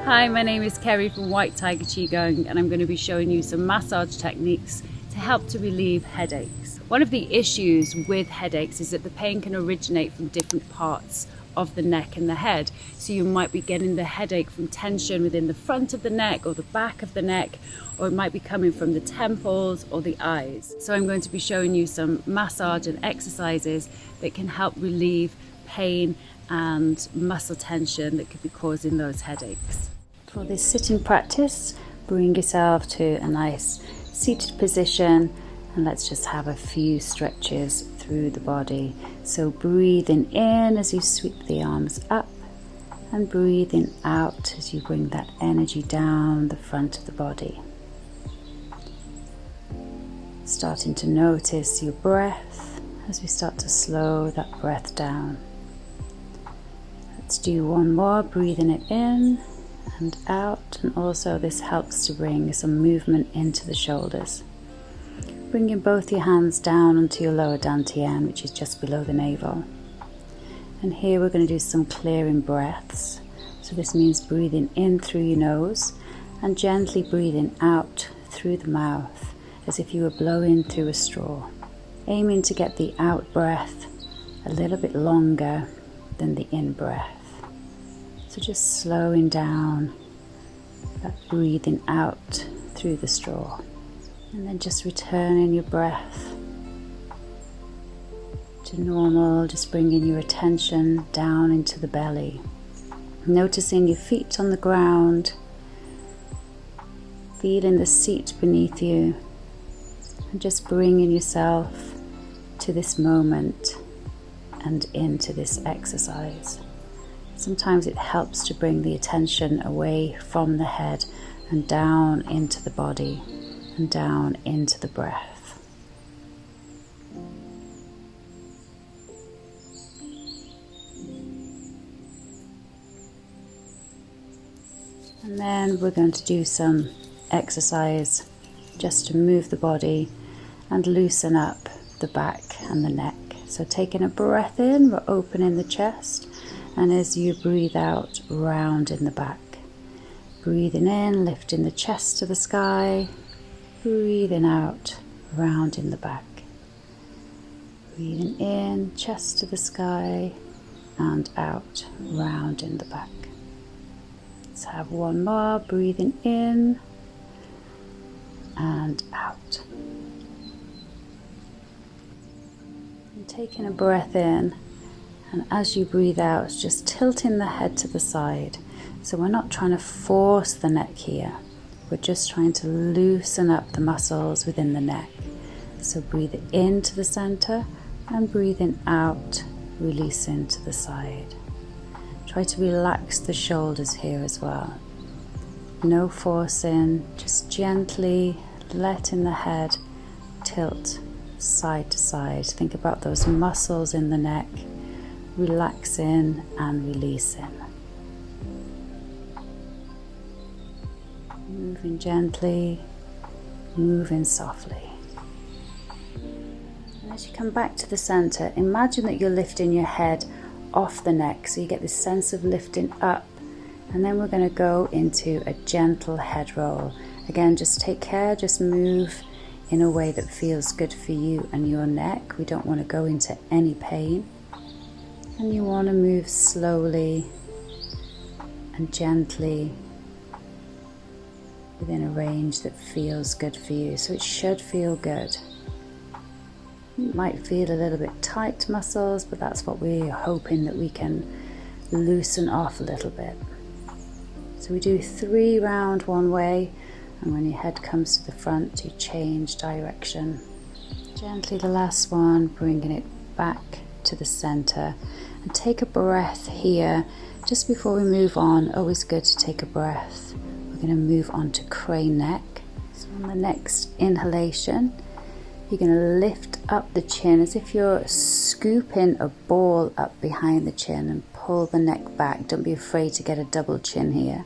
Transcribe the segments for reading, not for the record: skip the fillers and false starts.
Hi, my name is Kerry from White Tiger Qigong, and I'm going to be showing you some massage techniques to help to relieve headaches. One of the issues with headaches is that the pain can originate from different parts of the neck and the head. So you might be getting the headache from tension within the front of the neck or the back of the neck, or it might be coming from the temples or the eyes. So I'm going to be showing you some massage and exercises that can help relieve pain and muscle tension that could be causing those headaches. For this sitting practice, bring yourself to a nice seated position, and let's just have a few stretches through the body. So breathing in as you sweep the arms up, and breathing out as you bring that energy down the front of the body. Starting to notice your breath as we start to slow that breath down. Let's do one more, breathing it in and out, and also this helps to bring some movement into the shoulders. Bringing both your hands down onto your lower dantian, which is just below the navel. And here we're going to do some clearing breaths. So this means breathing in through your nose and gently breathing out through the mouth as if you were blowing through a straw. Aiming to get the out breath a little bit longer than the in breath. So just slowing down that breathing out through the straw. And then just returning your breath to normal, just bringing your attention down into the belly. Noticing your feet on the ground, feeling the seat beneath you, and just bringing yourself to this moment and into this exercise. Sometimes it helps to bring the attention away from the head and down into the body and down into the breath. And then we're going to do some exercise just to move the body and loosen up the back and the neck. So taking a breath in, we're opening the chest. And as you breathe out, round in the back. Breathing in, lifting the chest to the sky. Breathing out, round in the back. Breathing in, chest to the sky, and out, round in the back. Let's have one more. Breathing in and out. And taking a breath in. And as you breathe out, just tilting the head to the side. So we're not trying to force the neck here. We're just trying to loosen up the muscles within the neck. So breathe into the center and breathing out, releasing to the side. Try to relax the shoulders here as well. No forcing, just gently letting the head tilt side to side. Think about those muscles in the neck. Relaxing and releasing. Moving gently, moving softly. And as you come back to the center, imagine that you're lifting your head off the neck, so you get this sense of lifting up. And then we're going to go into a gentle head roll. Again, just take care, just move in a way that feels good for you and your neck. We don't want to go into any pain. And you want to move slowly and gently within a range that feels good for you. So it should feel good. You might feel a little bit tight muscles, but that's what we're hoping that we can loosen off a little bit. So we do 3 round one way, and when your head comes to the front, you change direction. Gently the last one, bringing it back to the center. And take a breath here just before we move on. Always good to take a breath. We're going to move on to crane neck. So on the next inhalation, you're going to lift up the chin as if you're scooping a ball up behind the chin and pull the neck back. Don't be afraid to get a double chin here.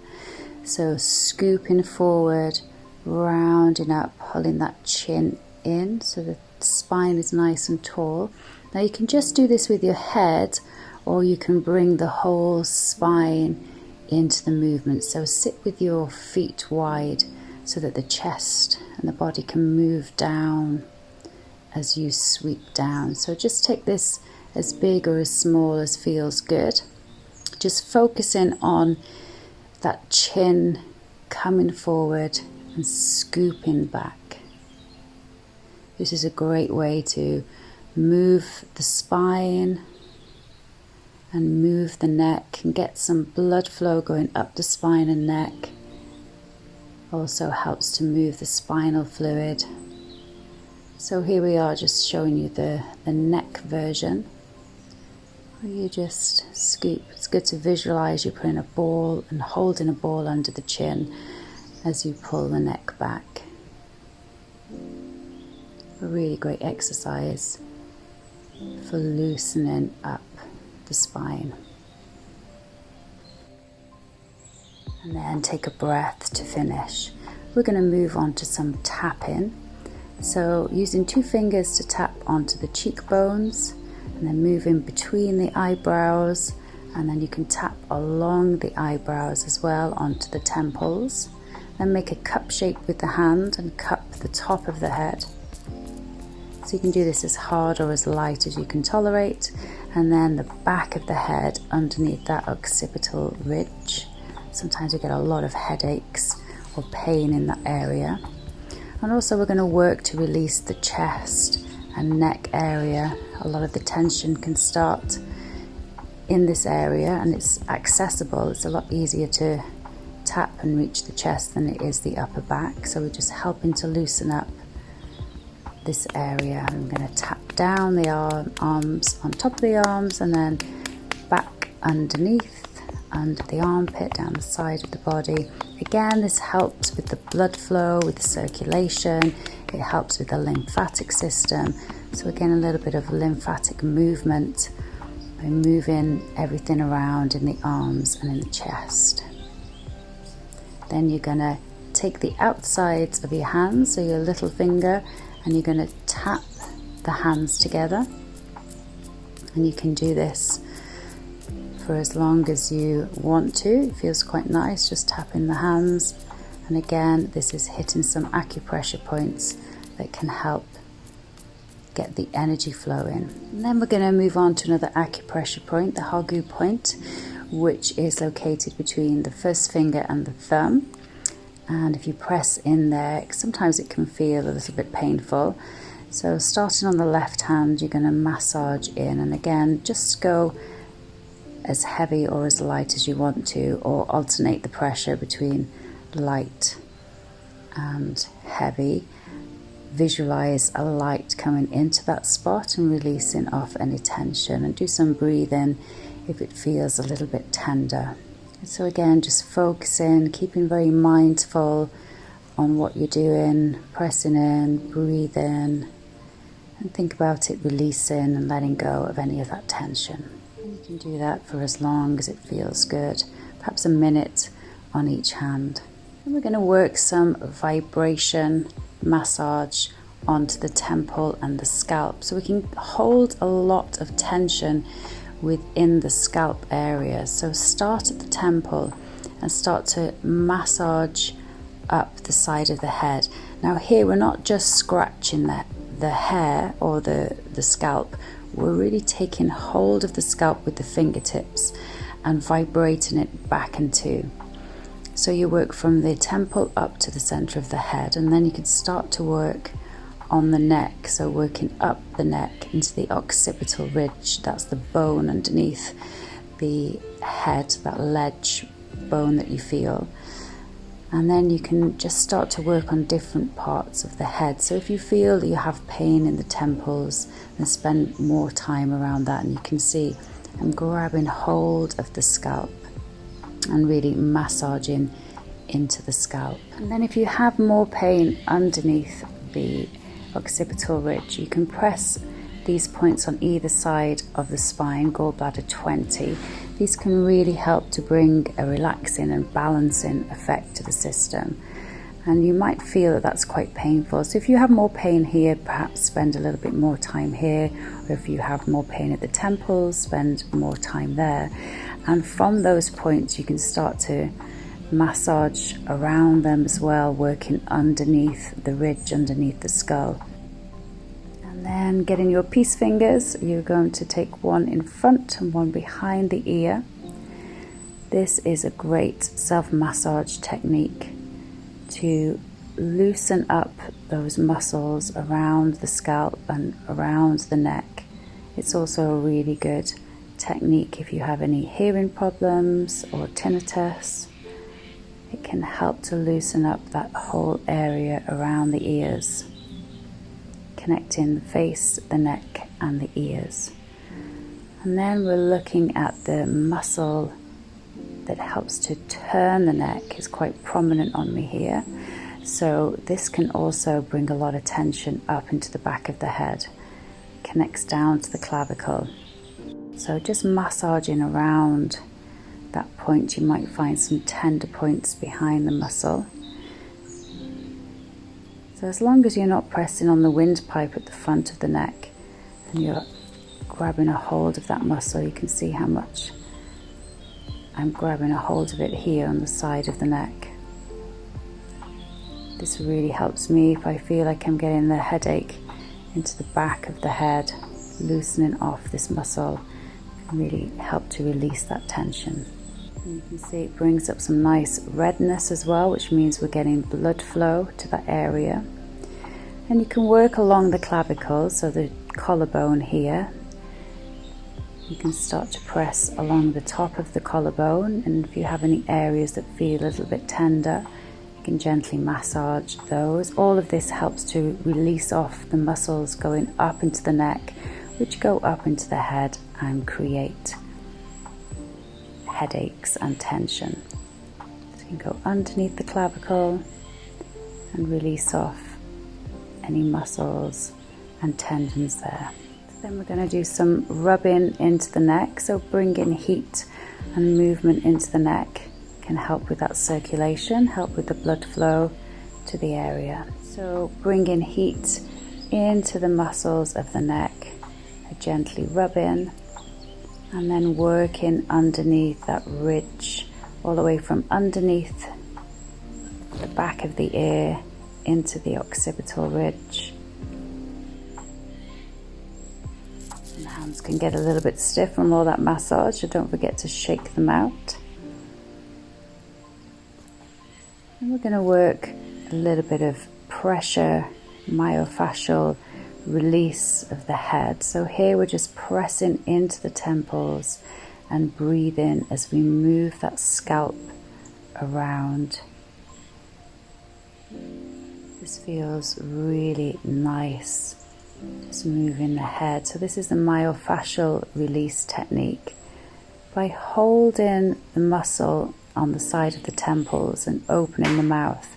So scooping forward, rounding up, pulling that chin in so the spine is nice and tall. Now you can just do this with your head, or you can bring the whole spine into the movement. So sit with your feet wide so that the chest and the body can move down as you sweep down. So just take this as big or as small as feels good. Just focusing on that chin coming forward and scooping back. This is a great way to move the spine and move the neck and get some blood flow going up the spine and neck. Also helps to move the spinal fluid. So here we are, just showing you the neck version, where you just scoop. It's good to visualize you putting a ball and holding a ball under the chin as you pull the neck back. A really great exercise for loosening up the spine. And then take a breath to finish. We're going to move on to some tapping. So using 2 fingers to tap onto the cheekbones, and then moving between the eyebrows, and then you can tap along the eyebrows as well onto the temples. Then make a cup shape with the hand and cup the top of the head. So you can do this as hard or as light as you can tolerate, and then the back of the head underneath that occipital ridge. Sometimes we get a lot of headaches or pain in that area. And also we're going to work to release the chest and neck area. A lot of the tension can start in this area, and it's accessible. It's a lot easier to tap and reach the chest than it is the upper back. So we're just helping to loosen up this area. I'm going to tap down the arms on top of the arms, and then back underneath, under the armpit, down the side of the body. Again, this helps with the blood flow, with the circulation. It helps with the lymphatic system. So again, a little bit of lymphatic movement by moving everything around in the arms and in the chest. Then you're going to take the outsides of your hands, so your little finger, and you're going to tap the hands together. And you can do this for as long as you want to. It feels quite nice just tapping the hands. And again, this is hitting some acupressure points that can help get the energy flowing. And then we're going to move on to another acupressure point, the Hagu point, which is located between the first finger and the thumb. And if you press in there, sometimes it can feel a little bit painful. So starting on the left hand, you're going to massage in, and again, just go as heavy or as light as you want to, or alternate the pressure between light and heavy. Visualize a light coming into that spot and releasing off any tension, and do some breathing if it feels a little bit tender. So again, just focusing, keeping very mindful on what you're doing, pressing in, breathing, and think about it releasing and letting go of any of that tension. And you can do that for as long as it feels good, perhaps a minute on each hand. And we're going to work some vibration massage onto the temple and the scalp, so we can hold a lot of tension within the scalp area. So start at the temple and start to massage up the side of the head. Now here we're not just scratching the hair or the scalp, we're really taking hold of the scalp with the fingertips and vibrating it back and two. So you work from the temple up to the center of the head, and then you can start to work on the neck, so working up the neck into the occipital ridge. That's the bone underneath the head, that ledge bone that you feel. And then you can just start to work on different parts of the head. So if you feel that you have pain in the temples, then spend more time around that. And you can see I'm grabbing hold of the scalp and really massaging into the scalp. And then if you have more pain underneath the occipital ridge, you can press these points on either side of the spine, gallbladder 20. These can really help to bring a relaxing and balancing effect to the system. And you might feel that that's quite painful. So if you have more pain here, perhaps spend a little bit more time here. Or if you have more pain at the temples, spend more time there. And from those points you can start to massage around them as well, working underneath the ridge, underneath the skull. And then getting your peace fingers, you're going to take one in front and one behind the ear. This is a great self-massage technique to loosen up those muscles around the scalp and around the neck. It's also a really good technique if you have any hearing problems or tinnitus. It can help to loosen up that whole area around the ears, connecting the face, the neck and the ears. And then we're looking at the muscle that helps to turn the neck. Is quite prominent on me here. So this can also bring a lot of tension up into the back of the head, connects down to the clavicle. So just massaging around that point, you might find some tender points behind the muscle. So as long as you're not pressing on the windpipe at the front of the neck and you're grabbing a hold of that muscle, you can see how much I'm grabbing a hold of it here on the side of the neck. This really helps me if I feel like I'm getting the headache into the back of the head. Loosening off this muscle can really help to release that tension. And you can see it brings up some nice redness as well, which means we're getting blood flow to that area. And you can work along the clavicle, so the collarbone here. You can start to press along the top of the collarbone, and if you have any areas that feel a little bit tender, you can gently massage those. All of this helps to release off the muscles going up into the neck, which go up into the head and create headaches and tension. So you can go underneath the clavicle and release off any muscles and tendons there. Then we're going to do some rubbing into the neck, so bringing heat and movement into the neck can help with that circulation, help with the blood flow to the area. So bringing heat into the muscles of the neck, gently rubbing, and then working underneath that ridge, all the way from underneath the back of the ear into the occipital ridge. And the hands can get a little bit stiff from all that massage, so don't forget to shake them out. And we're going to work a little bit of pressure, myofascial release of the head. So here we're just pressing into the temples and breathing as we move that scalp around. This feels really nice, just moving the head. So this is the myofascial release technique. By holding the muscle on the side of the temples and opening the mouth,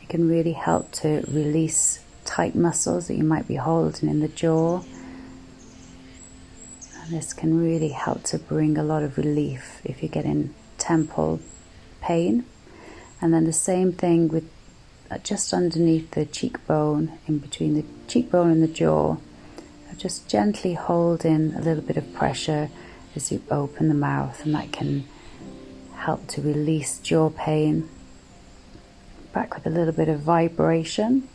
it can really help to release tight muscles that you might be holding in the jaw. And this can really help to bring a lot of relief if you're getting temple pain. And then the same thing with just underneath the cheekbone, in between the cheekbone and the jaw, just gently holding a little bit of pressure as you open the mouth, and that can help to release jaw pain. Back with a little bit of vibration.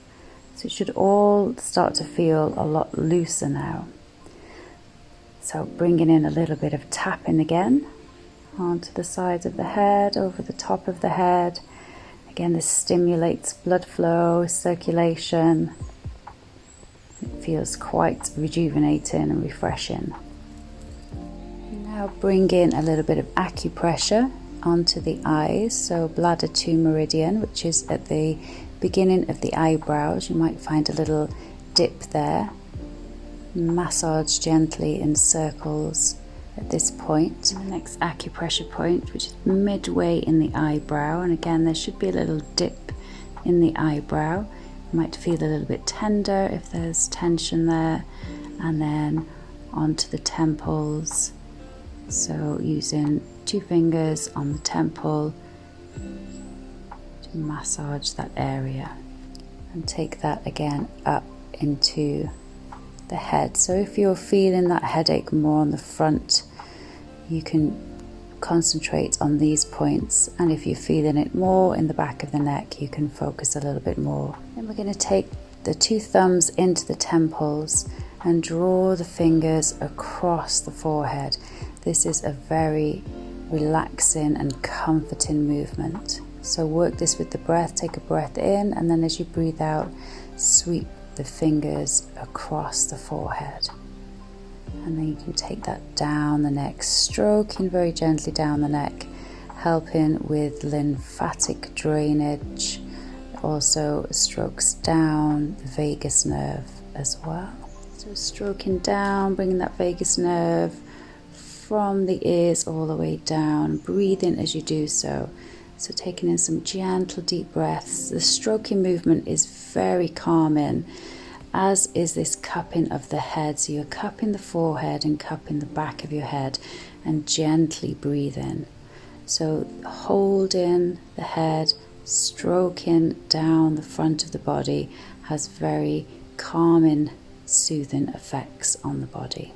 So it should all start to feel a lot looser now. So bringing in a little bit of tapping again onto the sides of the head, over the top of the head. Again, this stimulates blood flow, circulation. It feels quite rejuvenating and refreshing. Now bring in a little bit of acupressure onto the eyes. So bladder 2 meridian, which is at the beginning of the eyebrows. You might find a little dip there. Massage gently in circles at this point. The next acupressure point, which is midway in the eyebrow, and again there should be a little dip in the eyebrow. You might feel a little bit tender if there's tension there, and then onto the temples. So using 2 fingers on the temple to massage that area, and take that again up into the head. So if you're feeling that headache more on the front, you can concentrate on these points, and if you're feeling it more in the back of the neck, you can focus a little bit more. Then we're going to take the 2 thumbs into the temples and draw the fingers across the forehead. This is a very relaxing and comforting movement. So work this with the breath. Take a breath in, and then as you breathe out, sweep the fingers across the forehead. And then you can take that down the neck, stroking very gently down the neck, helping with lymphatic drainage. Also strokes down the vagus nerve as well. So stroking down, bringing that vagus nerve from the ears all the way down, breathing as you do so. So taking in some gentle deep breaths. The stroking movement is very calming, as is this cupping of the head. So you're cupping the forehead and cupping the back of your head and gently breathing. So holding the head, stroking down the front of the body has very calming, soothing effects on the body.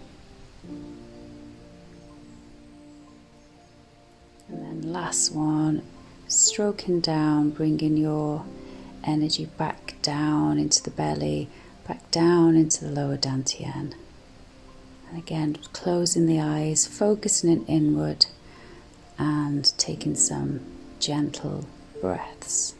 And then last one, stroking down, bringing your energy back down into the belly, back down into the lower dantian. And again, closing the eyes, focusing it inward and taking some gentle breaths.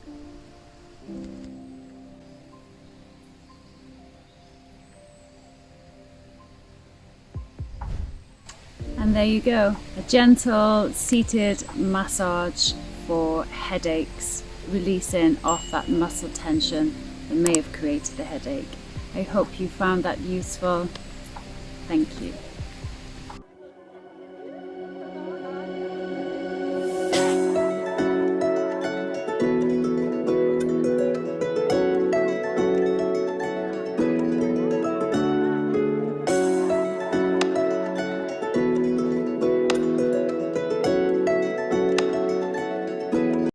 And there you go, a gentle seated massage for headaches, releasing off that muscle tension that may have created the headache. I hope you found that useful. Thank you.